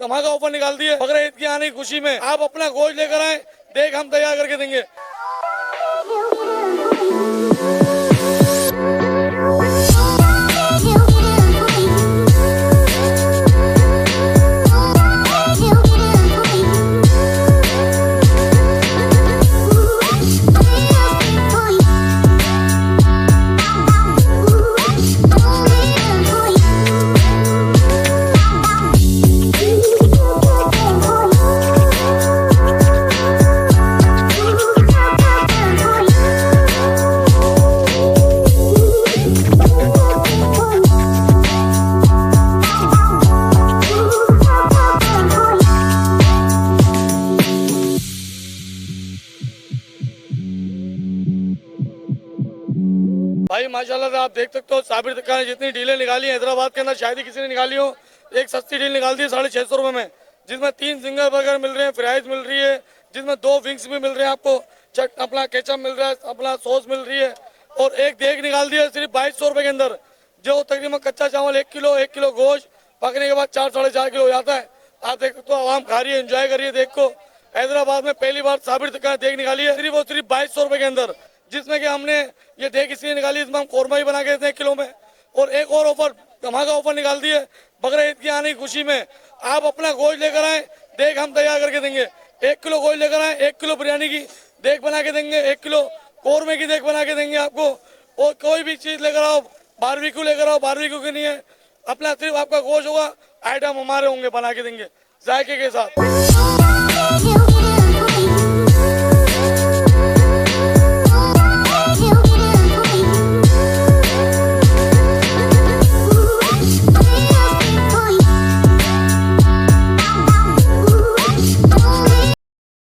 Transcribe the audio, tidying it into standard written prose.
धमाका ऑफर निकाल दिए। बकरा ईद की आने की खुशी में आप अपना गोश्त लेकर आए, देख हम तैयार करके देंगे। भाई माशाल्लाह से आप देख सकते हो साबिर तक ने जितनी डीलें निकाली हैदराबाद के अंदर शायद ही किसी ने निकाली हो। एक सस्ती डील निकाल दी 650 रुपये में, जिसमें 3 सिंगल बर्गर मिल रहे हैं, फ्राइज मिल रही है, जिसमें 2 विंग्स भी मिल रहे हैं आपको, अपना केचप मिल रहा है, अपना सॉस मिल रही है, और एक देग निकाल दी है सिर्फ 2200 रुपये के अंदर, जो तकरीबन कच्चा चावल 1 किलो गोश्त पकने के बाद 4-4.5 किलो हो जाता है। आप देख सकते हो आवाम खा रही है, एंजॉय करिए देख को। हैदराबाद में पहली बार साबिर तक देग निकाली है सिर्फ 2200 रुपये के अंदर, जिसमें कि हमने ये देख इसलिए निकाली, इसमें हम कौरमा ही बना के देते हैं 1 किलो में। और एक और ऑफर, धमाका ऑफर निकाल दिए। बकरा ईद की आने की खुशी में आप अपना गोश्त लेकर आए, देख हम तैयार करके देंगे। 1 किलो गोश्त लेकर आए, 1 किलो बिरयानी की देख बना के देंगे, 1 किलो कौरमे की देख बना के देंगे आपको। और कोई भी चीज लेकर आओ, बारबेक्यू लेकर आओ, बारबेक्यू की नहीं है, अपना सिर्फ आपका गोश्त होगा, आइटम हमारे होंगे, बना के देंगे जायके के साथ।